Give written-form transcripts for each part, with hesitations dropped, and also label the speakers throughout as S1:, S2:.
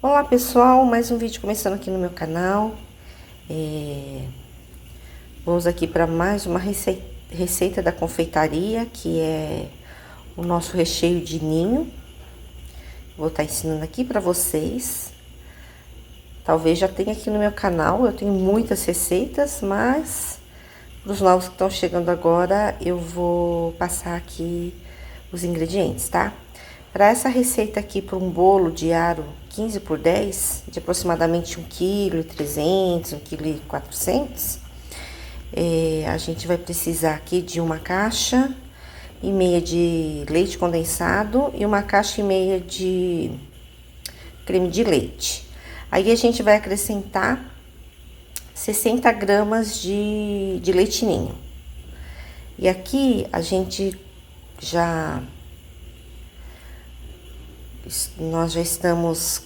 S1: Olá pessoal, mais um vídeo começando aqui no meu canal. Vamos aqui para mais uma receita da confeitaria, que é o nosso recheio de ninho. Vou estar ensinando aqui para vocês. Talvez já tenha aqui no meu canal, eu tenho muitas receitas, mas para os novos que estão chegando agora, eu vou passar aqui os ingredientes, tá? Para essa receita aqui, para um bolo de aro 15 por 10, de aproximadamente 1,3 kg, 1,4 kg, a gente vai precisar aqui de uma caixa e meia de leite condensado e uma caixa e meia de creme de leite. Aí a gente vai acrescentar 60 gramas de leite ninho. E aqui a gente nós já estamos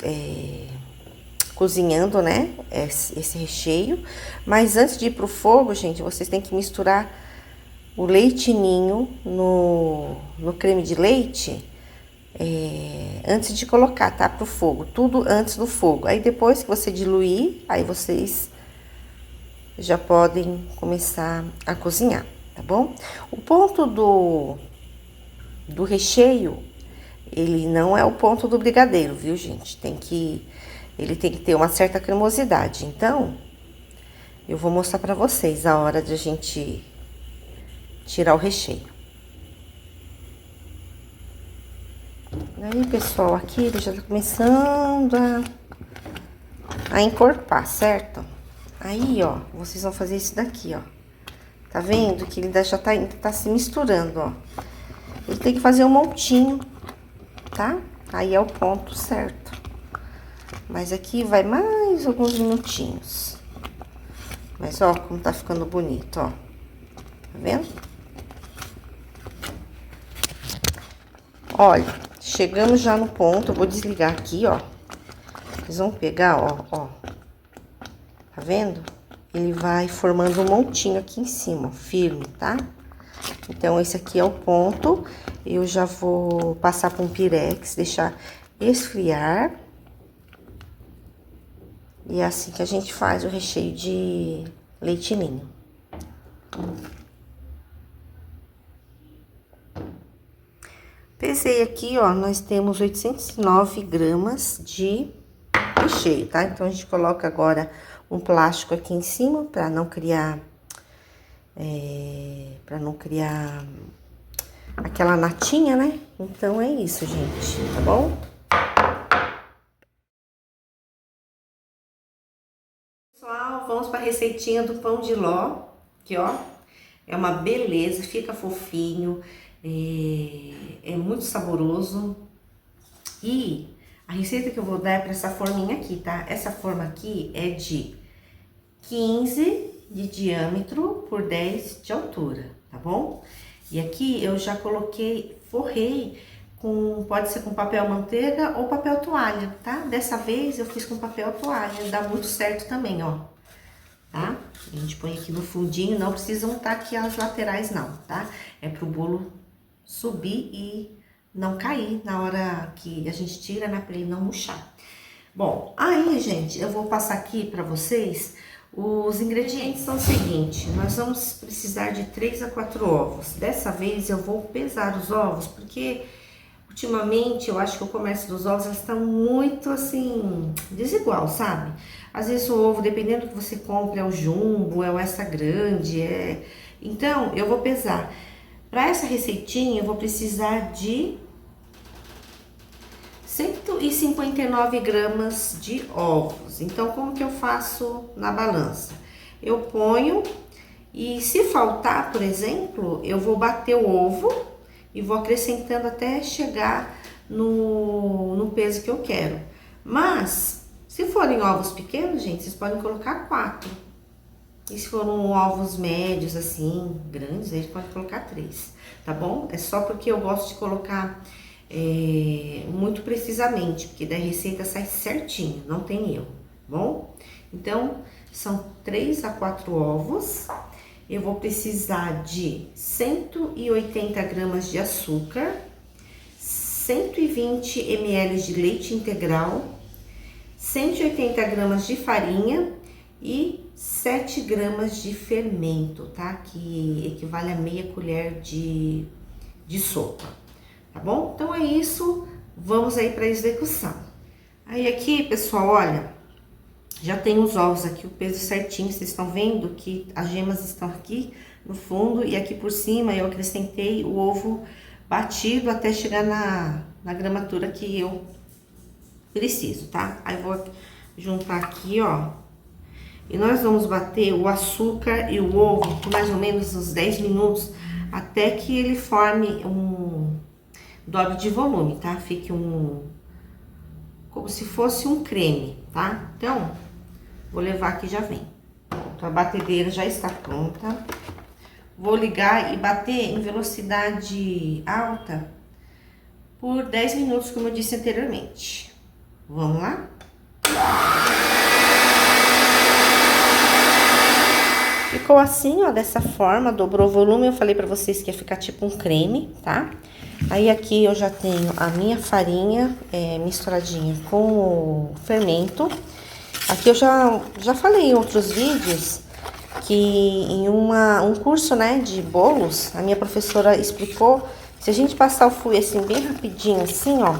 S1: cozinhando, né, esse recheio. Mas antes de ir pro fogo, gente, vocês têm que misturar o leite ninho no creme de leite antes de colocar, tá, pro fogo. Tudo antes do fogo. Aí depois que você diluir, aí vocês já podem começar a cozinhar, tá bom? O ponto do recheio, ele não é o ponto do brigadeiro, viu, gente? Ele tem que ter uma certa cremosidade. Então, eu vou mostrar pra vocês a hora de a gente tirar o recheio. Aí, pessoal, aqui ele já tá começando a encorpar, certo? Aí, ó, vocês vão fazer isso daqui, ó. Tá vendo que ele já tá se misturando, ó. Ele tem que fazer um montinho, tá? Aí é o ponto certo. Mas aqui vai mais alguns minutinhos. Mas ó, como tá ficando bonito, ó. Tá vendo? Olha, chegamos já no ponto. Eu vou desligar aqui, ó. Vocês vão pegar, ó. Tá vendo? Ele vai formando um montinho aqui em cima, ó, firme, tá? Então, esse aqui é o ponto. Eu já vou passar por um pirex, deixar esfriar. E é assim que a gente faz o recheio de leite ninho. Pesei aqui, ó, nós temos 809 gramas de recheio, tá? Então, a gente coloca agora um plástico aqui em cima para não criar aquela natinha, né? Então, é isso, gente, tá bom? Pessoal, vamos para a receitinha do pão de ló, que ó, é uma beleza, fica fofinho, é muito saboroso. E a receita que eu vou dar é para essa forminha aqui, tá? Essa forma aqui é de 15 de diâmetro por 10 de altura, tá bom? E aqui eu já forrei pode ser com papel manteiga ou papel toalha, tá? Dessa vez eu fiz com papel toalha, dá muito certo também, ó. Tá? A gente põe aqui no fundinho, não precisa untar aqui as laterais não, tá? É pro bolo subir e não cair na hora que a gente tira, né? Pra ele não murchar. Bom, aí, gente, eu vou passar aqui pra vocês. Os ingredientes são o seguinte: nós vamos precisar de 3 a 4 ovos. Dessa vez eu vou pesar os ovos, porque ultimamente eu acho que o comércio dos ovos estão muito assim, desigual, sabe? Às vezes o ovo, dependendo do que você compra, é o jumbo, é o extra grande, Então, eu vou pesar. Para essa receitinha, eu vou precisar de 159 gramas de ovos. Então, como que eu faço na balança? Eu ponho e se faltar, por exemplo, eu vou bater o ovo e vou acrescentando até chegar no peso que eu quero. Mas, se forem ovos pequenos, gente, vocês podem colocar 4. E se forem ovos médios, assim, grandes, aí pode colocar 3, tá bom? É só porque eu gosto de colocar muito precisamente, porque da receita sai certinho, não tem erro, bom? Então, são 3 a 4 ovos. Eu vou precisar de 180 gramas de açúcar, 120 ml de leite integral, 180 gramas de farinha e 7 gramas de fermento, tá? Que equivale a meia colher de sopa, tá bom? Então é isso, vamos aí para a execução. Aí aqui, pessoal, olha, já tem os ovos aqui, o peso certinho, vocês estão vendo que as gemas estão aqui no fundo e aqui por cima eu acrescentei o ovo batido até chegar na gramatura que eu preciso, tá? Aí vou juntar aqui, ó, e nós vamos bater o açúcar e o ovo por mais ou menos uns 10 minutos até que ele forme dobre de volume, tá? Fique como se fosse um creme, tá? Então, vou levar aqui, já vem. Então, a batedeira já está pronta. Vou ligar e bater em velocidade alta por 10 minutos, como eu disse anteriormente. Vamos lá? Ficou assim, ó, dessa forma, dobrou o volume. Eu falei pra vocês que ia ficar tipo um creme, tá? Aí aqui eu já tenho a minha farinha misturadinha com o fermento. Aqui eu já falei em outros vídeos que em um curso, né, de bolos, a minha professora explicou que se a gente passar o fouet assim bem rapidinho, assim, ó,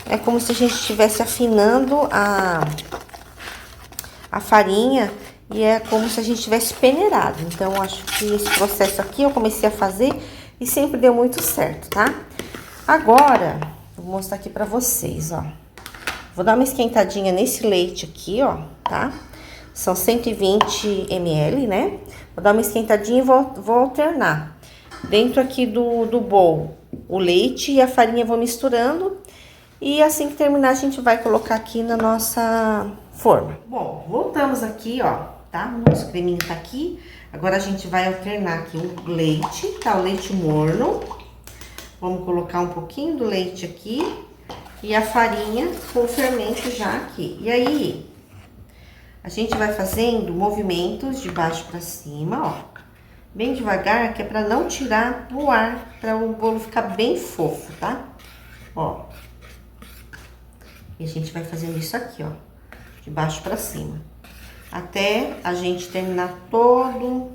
S1: é como se a gente estivesse afinando a farinha e é como se a gente tivesse peneirado. Então, acho que esse processo aqui eu comecei a fazer e sempre deu muito certo, tá? Agora, vou mostrar aqui pra vocês, ó. Vou dar uma esquentadinha nesse leite aqui, ó, tá? São 120 ml, né? Vou dar uma esquentadinha e vou alternar. Dentro aqui do bowl, o leite e a farinha vou misturando. E assim que terminar, a gente vai colocar aqui na nossa forma. Bom, voltamos aqui, ó, tá? O nosso creminho tá aqui. Agora a gente vai alternar aqui o leite, tá? O leite morno. Vamos colocar um pouquinho do leite aqui e a farinha com o fermento já aqui. E aí, a gente vai fazendo movimentos de baixo pra cima, ó. Bem devagar, que é pra não tirar o ar, pra o bolo ficar bem fofo, tá? Ó. E a gente vai fazendo isso aqui, ó, de baixo pra cima, até a gente terminar todo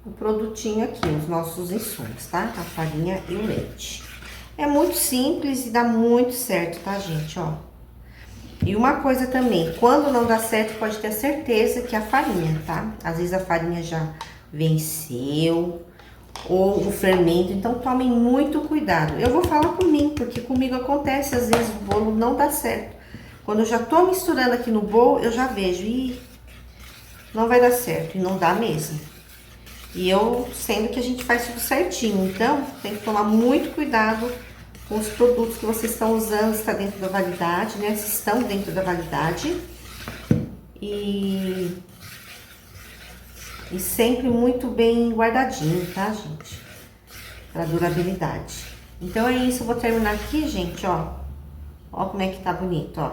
S1: o produtinho aqui, os nossos insumos, tá? A farinha e o leite. É muito simples e dá muito certo, tá, gente, ó. E uma coisa também, quando não dá certo, pode ter certeza que a farinha, tá? Às vezes a farinha já venceu, ou o fermento, então tomem muito cuidado. Eu vou falar por mim, porque comigo acontece, às vezes o bolo não dá certo. Quando eu já tô misturando aqui no bowl, eu já vejo, e não vai dar certo, e não dá mesmo. E eu, sendo que a gente faz tudo certinho, então tem que tomar muito cuidado com os produtos que vocês estão usando, se está dentro da validade, né? Se estão dentro da validade. E sempre muito bem guardadinho, tá, gente? Pra durabilidade. Então é isso, eu vou terminar aqui, gente, ó. Ó como é que tá bonito, ó.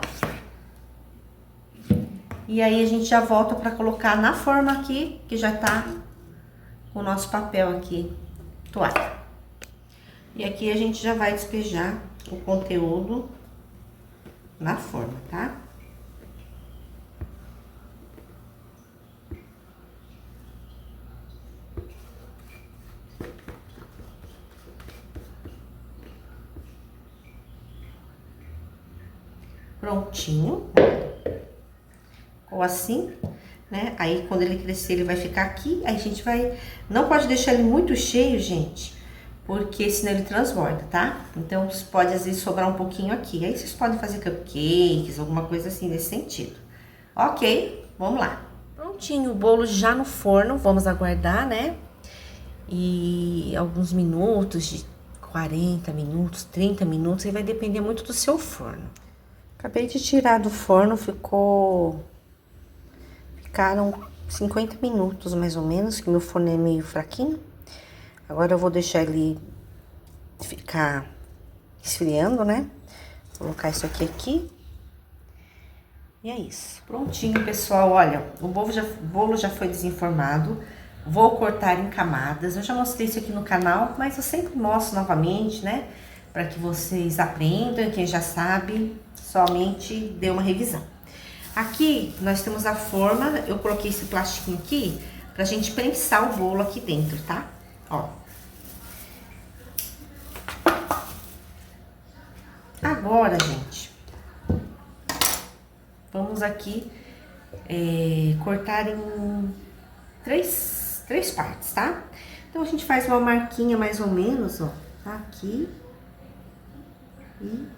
S1: E aí a gente já volta pra colocar na forma aqui, que já tá com o nosso papel aqui, toalha. E aqui a gente já vai despejar o conteúdo na forma, tá? Prontinho, ou assim, né? Aí quando ele crescer, ele vai ficar aqui. Aí a gente vai, não pode deixar ele muito cheio, gente, porque senão ele transborda, tá? Então pode às vezes sobrar um pouquinho aqui. Aí vocês podem fazer cupcakes, alguma coisa assim nesse sentido. Ok, vamos lá. Prontinho, o bolo já no forno, vamos aguardar, né? E alguns minutos, de 40 minutos, 30 minutos, aí vai depender muito do seu forno. Acabei de tirar do forno, ficaram 50 minutos mais ou menos, que meu forno é meio fraquinho. Agora eu vou deixar ele ficar esfriando, né? Vou colocar isso aqui. E é isso. Prontinho, pessoal. Olha, o bolo já foi desenformado. Vou cortar em camadas. Eu já mostrei isso aqui no canal, mas eu sempre mostro novamente, né? para que vocês aprendam, quem já sabe, somente dê uma revisão. Aqui nós temos a forma, eu coloquei esse plastiquinho aqui pra gente prensar o bolo aqui dentro, tá? Ó. Agora, gente, vamos aqui cortar em três partes, tá? Então, a gente faz uma marquinha mais ou menos, ó, aqui e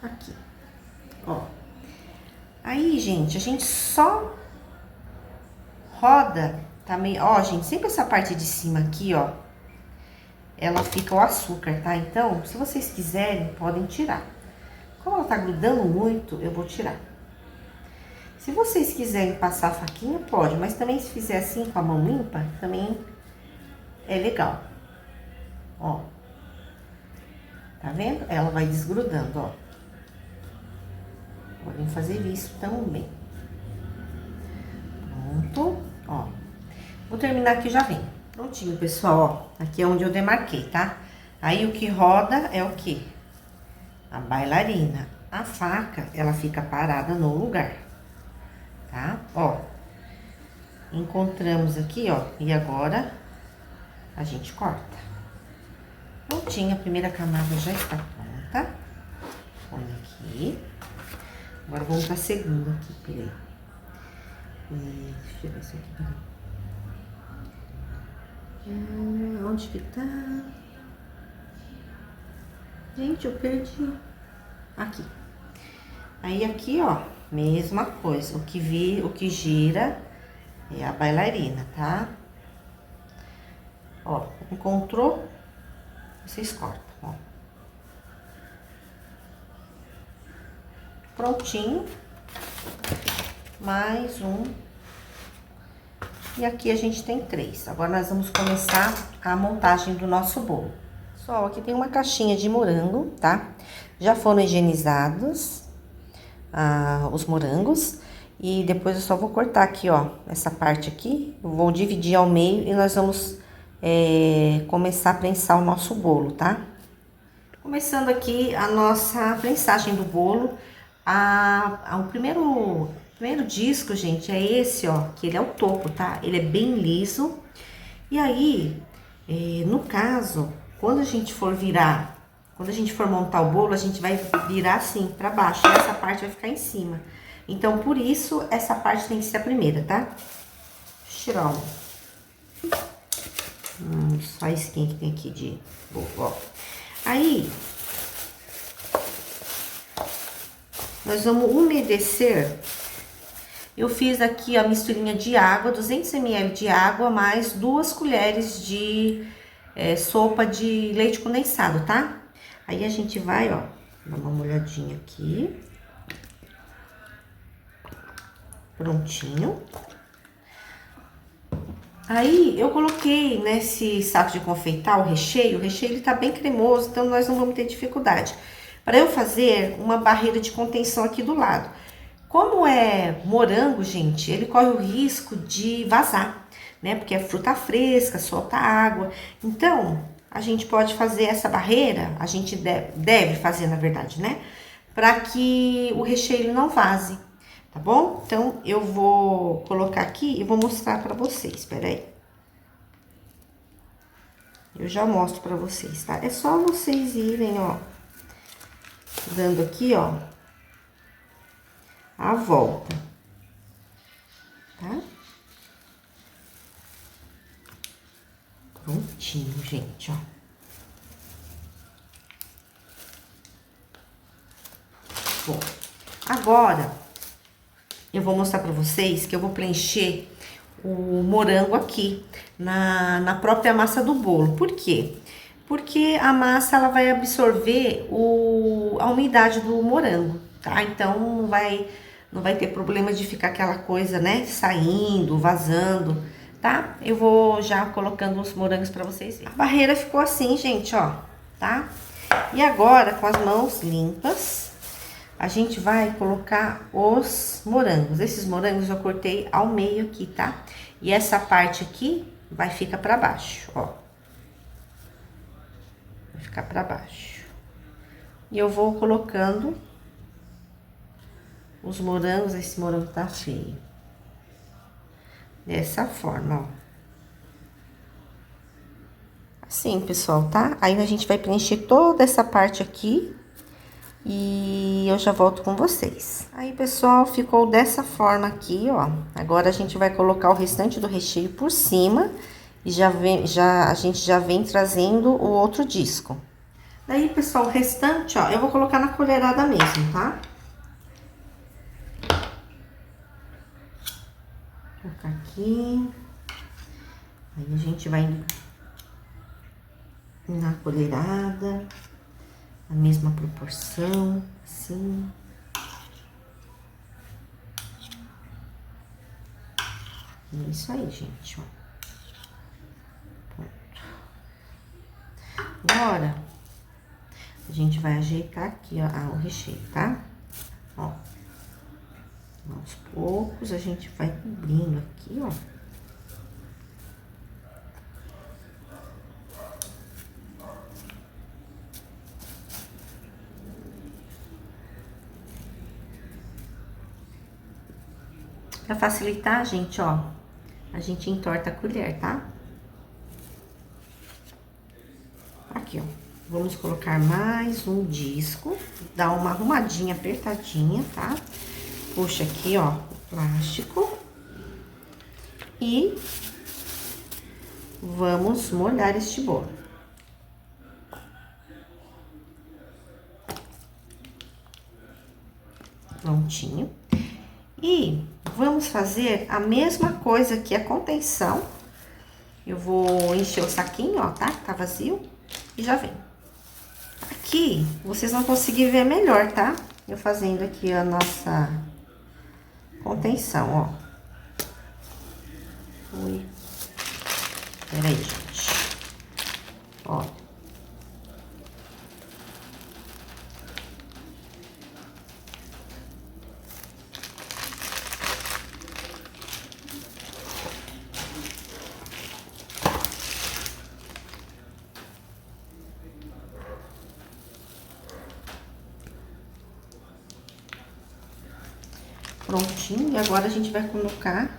S1: aqui, ó. Aí, gente, a gente só roda também, ó, gente, sempre essa parte de cima aqui, ó, ela fica o açúcar, tá? Então, se vocês quiserem, podem tirar. Como ela tá grudando muito, eu vou tirar. Se vocês quiserem passar a faquinha, pode, mas também se fizer assim com a mão limpa, também é legal. Ó. Tá vendo? Ela vai desgrudando, ó. Podem fazer isso também. Pronto, ó. Vou terminar aqui e já vem. Prontinho, pessoal, ó. Aqui é onde eu demarquei, tá? Aí o que roda é o quê? A bailarina. A faca, ela fica parada no lugar. Tá? Ó, encontramos aqui, ó, e agora a gente corta. Prontinho, a primeira camada já está pronta. Põe aqui. Agora vamos para a segunda aqui, peraí. Deixa eu ver isso aqui, peraí. Onde que tá? Gente, eu perdi. Aqui. Aí aqui, ó, mesma coisa, o que gira é a bailarina, tá? Ó, encontrou? Vocês cortam, ó. Prontinho. Mais um. E aqui a gente tem 3. Agora nós vamos começar a montagem do nosso bolo. Pessoal, aqui tem uma caixinha de morango, tá? Já foram higienizados os morangos. E depois eu só vou cortar aqui, ó, essa parte aqui. Eu vou dividir ao meio e nós vamos começar a prensar o nosso bolo, tá? Começando aqui a nossa prensagem do bolo. O primeiro disco, gente, é esse, ó, que ele é o topo, tá? Ele é bem liso. E aí, no caso, quando a gente for montar o bolo, a gente vai virar assim pra baixo, e essa parte vai ficar em cima. Então, por isso, essa parte tem que ser a primeira, tá? Deixa eu tirar só esse que tem aqui de bolo, ó. Aí, nós vamos umedecer. Eu fiz aqui a misturinha de água, 200 ml de água, mais 2 colheres de sopa de leite condensado, tá? Aí a gente vai, ó, dar uma molhadinha aqui. Prontinho. Aí, eu coloquei nesse saco de confeitar o recheio ele tá bem cremoso, então nós não vamos ter dificuldade. Para eu fazer uma barreira de contenção aqui do lado. Como é morango, gente, ele corre o risco de vazar, né? Porque é fruta fresca, solta água. Então, a gente pode fazer essa barreira, a gente deve fazer, na verdade, né? Para que o recheio não vaze, tá bom? Então, eu vou colocar aqui e vou mostrar para vocês, espera aí. Eu já mostro para vocês, tá? É só vocês irem, ó, dando aqui, ó, a volta, tá? Prontinho, gente, ó. Bom, agora eu vou mostrar pra vocês que eu vou preencher o morango aqui na própria massa do bolo. Por quê? Porque a massa ela vai absorver a umidade do morango, tá? Então não vai ter problema de ficar aquela coisa, né, saindo, vazando, tá? Eu vou já colocando os morangos pra vocês verem. A barreira ficou assim, gente, ó, tá? E agora, com as mãos limpas, a gente vai colocar os morangos. Esses morangos eu cortei ao meio aqui, tá? E essa parte aqui vai ficar pra baixo, ó. Vai cá pra baixo. E eu vou colocando os morangos. Esse morango tá feio. Dessa forma, ó. Assim, pessoal, tá? Aí a gente vai preencher toda essa parte aqui e eu já volto com vocês. Aí, pessoal, ficou dessa forma aqui, ó. Agora a gente vai colocar o restante do recheio por cima e a gente já vem trazendo o outro disco. Daí, pessoal, o restante, ó, eu vou colocar na colherada mesmo, tá? Vou colocar aqui. Aí a gente vai na colherada, a mesma proporção, assim. É isso aí, gente, ó. Pronto. Agora, a gente vai ajeitar aqui, ó, o recheio, tá? Ó. Aos poucos, a gente vai cobrindo aqui, ó. Pra facilitar, gente, ó, a gente entorta a colher, tá? Aqui, ó. Vamos colocar mais um disco, dá uma arrumadinha, apertadinha, tá? Puxa aqui, ó, o plástico. E vamos molhar este bolo. Prontinho. E vamos fazer a mesma coisa que a contenção. Eu vou encher o saquinho, ó, tá? Tá vazio. E já vem. Aqui, vocês vão conseguir ver melhor, tá? Eu fazendo aqui a nossa contenção, ó. Ui. Peraí, gente. Ó. Prontinho, e agora a gente vai colocar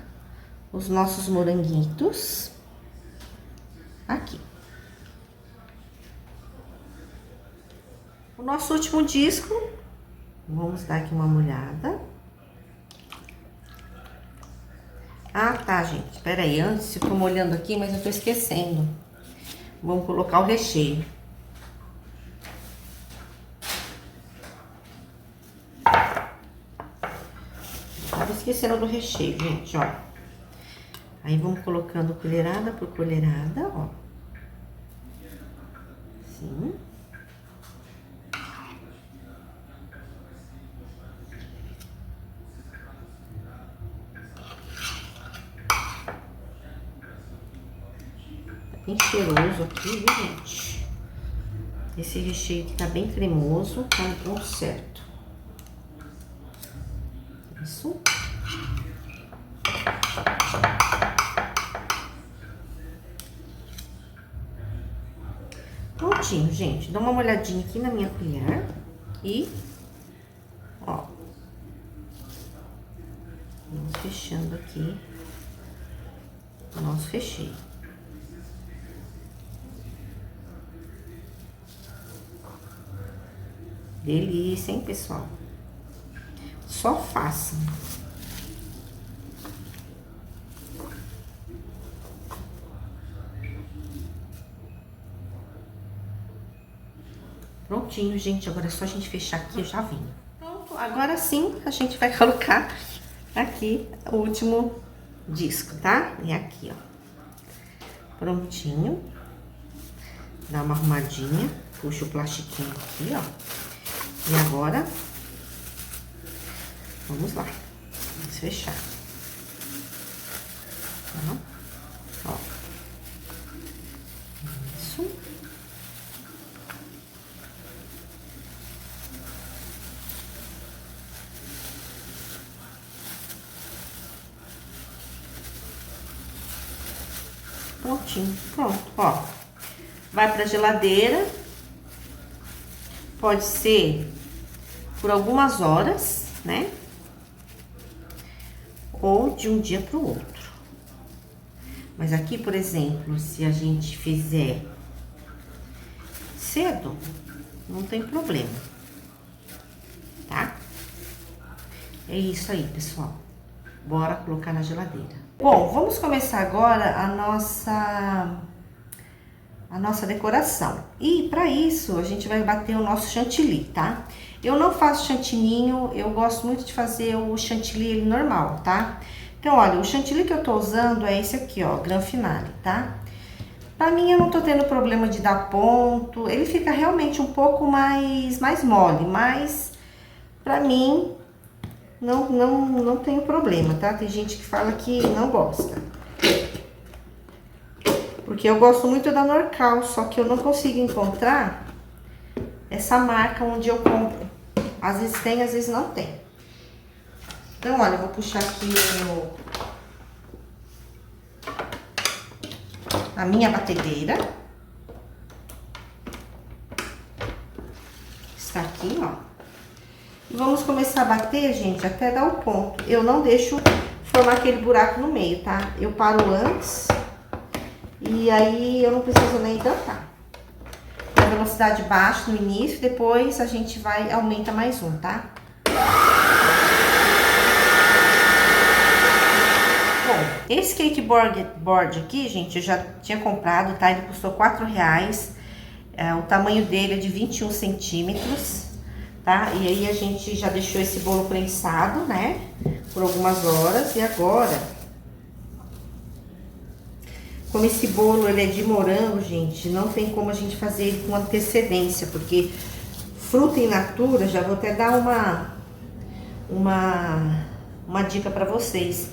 S1: os nossos moranguitos aqui. O nosso último disco, vamos dar aqui uma molhada. Ah, tá, gente, espera aí, antes eu tô molhando aqui, mas eu tô esquecendo. Vamos colocar o recheio. Tava esquecendo do recheio, gente, ó. Aí, vamos colocando colherada por colherada, ó. Assim. Tá bem cheiroso aqui, viu, gente? Esse recheio aqui tá bem cremoso, tá no ponto certo. Isso. Prontinho, gente. Dá uma molhadinha aqui na minha colher. E, ó. Vamos fechando aqui o nosso recheio. Delícia, hein, pessoal? Só façam. Prontinho, gente. Agora é só a gente fechar aqui, eu já vim. Pronto, agora sim a gente vai colocar aqui o último disco, tá? E aqui, ó. Prontinho. Dá uma arrumadinha. Puxa o plastiquinho aqui, ó. E agora, vamos lá. Vamos fechar. Ó. Isso. Prontinho, pronto, ó. Vai pra geladeira pode ser por algumas horas, né? Ou de um dia para o outro. Mas aqui, por exemplo, se a gente fizer cedo, não tem problema, tá? É isso aí, pessoal. Bora colocar na geladeira. Bom, vamos começar agora a nossa decoração. E para isso, a gente vai bater o nosso chantilly, tá? Eu não faço chantininho, eu gosto muito de fazer o chantilly ele normal, tá? Então, olha, o chantilly que eu tô usando é esse aqui, ó, Gran Finale, tá? Pra mim, eu não tô tendo problema de dar ponto, ele fica realmente um pouco mais mole, mas pra mim não tem problema, tá? Tem gente que fala que não gosta. Porque eu gosto muito da Norcal, só que eu não consigo encontrar essa marca onde eu compro. Às vezes tem, às vezes não tem. Então, olha, eu vou puxar aqui a minha batedeira. Está aqui, ó. E vamos começar a bater, gente, até dar o ponto. Eu não deixo formar aquele buraco no meio, tá? Eu paro antes e aí eu não preciso nem hidratar. A velocidade baixa no início, depois a gente vai aumenta mais um, tá? Bom, esse cake board aqui, gente, eu já tinha comprado, tá? Ele custou R$4. O tamanho dele é de 21 centímetros, tá? E aí a gente já deixou esse bolo prensado, né? Por algumas horas. E agora, como esse bolo ele é de morango, gente, não tem como a gente fazer ele com antecedência, porque fruta in natura, já vou até dar uma dica para vocês.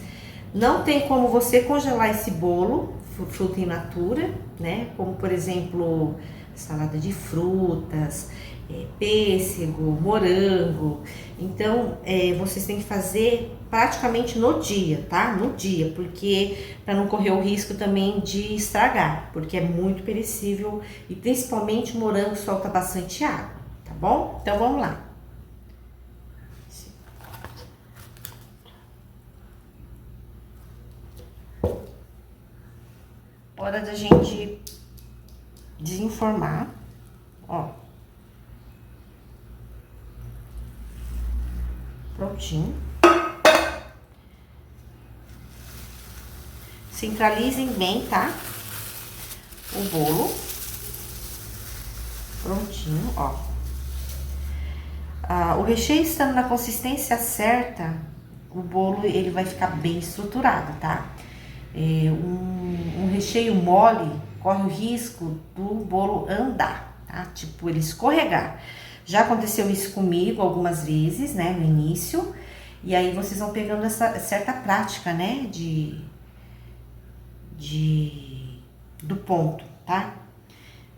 S1: Não tem como você congelar esse bolo, fruta in natura, né? Como, por exemplo, salada de frutas, pêssego, morango. Então, vocês têm que fazer praticamente no dia, tá? No dia, porque para não correr o risco também de estragar, porque é muito perecível e principalmente o morango solta bastante água, tá bom? Então, vamos lá. Hora da gente desenformar, ó. Prontinho. Centralizem bem, tá? O bolo. Prontinho, ó. O recheio estando na consistência certa, o bolo ele vai ficar bem estruturado, tá? Um recheio mole corre o risco do bolo andar, tá? Tipo, ele escorregar. Já aconteceu isso comigo algumas vezes, né, no início. E aí vocês vão pegando essa certa prática, né, do ponto, tá?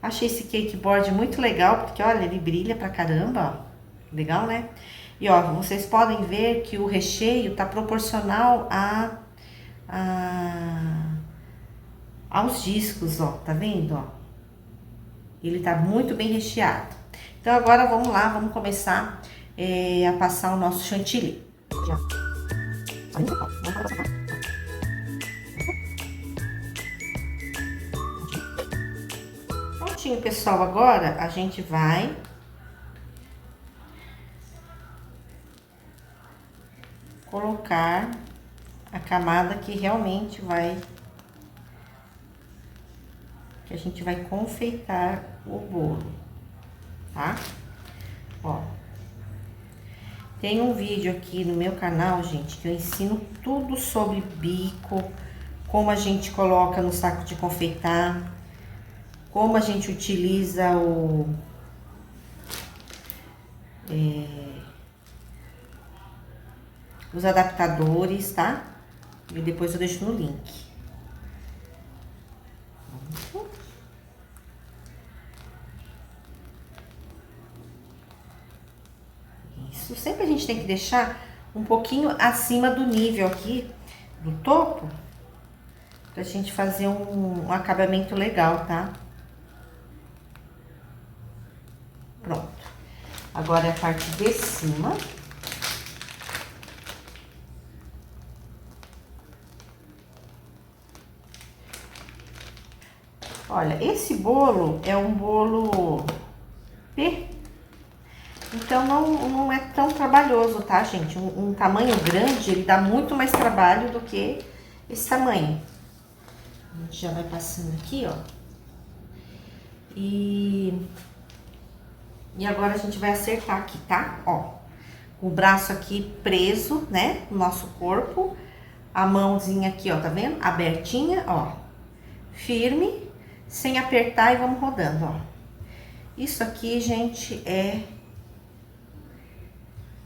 S1: Achei esse cake board muito legal, porque olha, ele brilha pra caramba, ó. Legal, né? E ó, vocês podem ver que o recheio tá proporcional aos discos, ó, tá vendo, ó? Ele tá muito bem recheado. Então, agora vamos lá, vamos começar a passar o nosso chantilly. Prontinho, pessoal, agora a gente vai colocar a camada que realmente que a gente vai confeitar o bolo, tá? Ó, tem um vídeo aqui no meu canal, gente, que eu ensino tudo sobre bico, como a gente coloca no saco de confeitar, como a gente utiliza os adaptadores, tá? E depois eu deixo no link. Isso, sempre a gente tem que deixar um pouquinho acima do nível aqui, do topo, pra gente fazer um acabamento legal, tá? Pronto. Agora é a parte de cima. Olha, esse bolo é um bolo P, então não é tão trabalhoso, tá, gente? Um tamanho grande, ele dá muito mais trabalho do que esse tamanho. A gente já vai passando aqui, ó. E agora a gente vai acertar aqui, tá? Ó, o braço aqui preso, né, no nosso corpo. A mãozinha aqui, ó, tá vendo? Abertinha, ó. Firme, sem apertar e vamos rodando, ó. Isso aqui, gente, é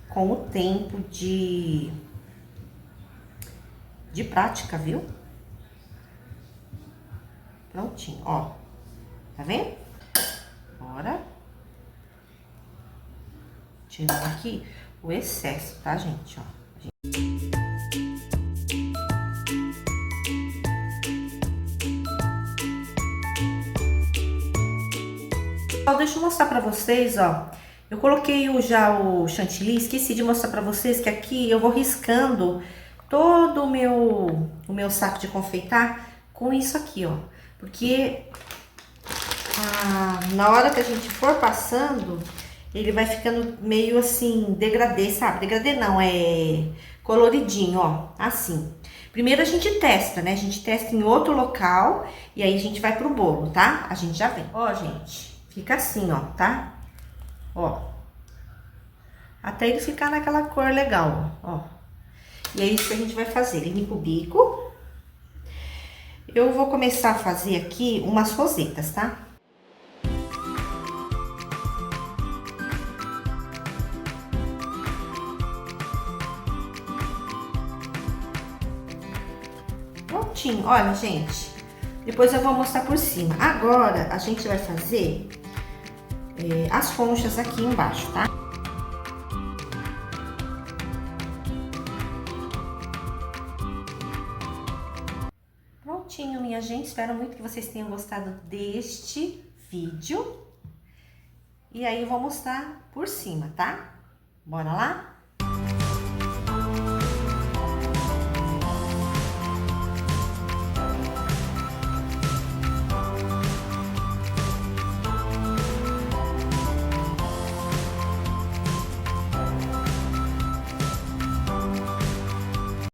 S1: com o tempo de prática, viu? Prontinho, ó. Tá vendo? Bora. Tirando aqui o excesso, tá, gente? Ó. Deixa eu mostrar pra vocês, ó. Eu coloquei já o chantilly, esqueci de mostrar pra vocês que aqui eu vou riscando todo o meu saco de confeitar com isso aqui, ó. Porque na hora que a gente for passando, ele vai ficando meio assim, degradê, sabe? Degradê não, é coloridinho, ó, assim. Primeiro a gente testa, né? A gente testa em outro local e aí a gente vai pro bolo, tá? A gente já vem. Ó, gente, fica assim, ó, tá? Ó. Até ele ficar naquela cor legal, ó. E é isso que a gente vai fazer. Limpa o bico. Eu vou começar a fazer aqui umas rosetas, tá? Prontinho, olha, gente. Depois eu vou mostrar por cima. Agora, a gente vai fazer as conchas aqui embaixo, tá? Prontinho, minha gente. Espero muito que vocês tenham gostado deste vídeo. E aí eu vou mostrar por cima, tá? Bora lá?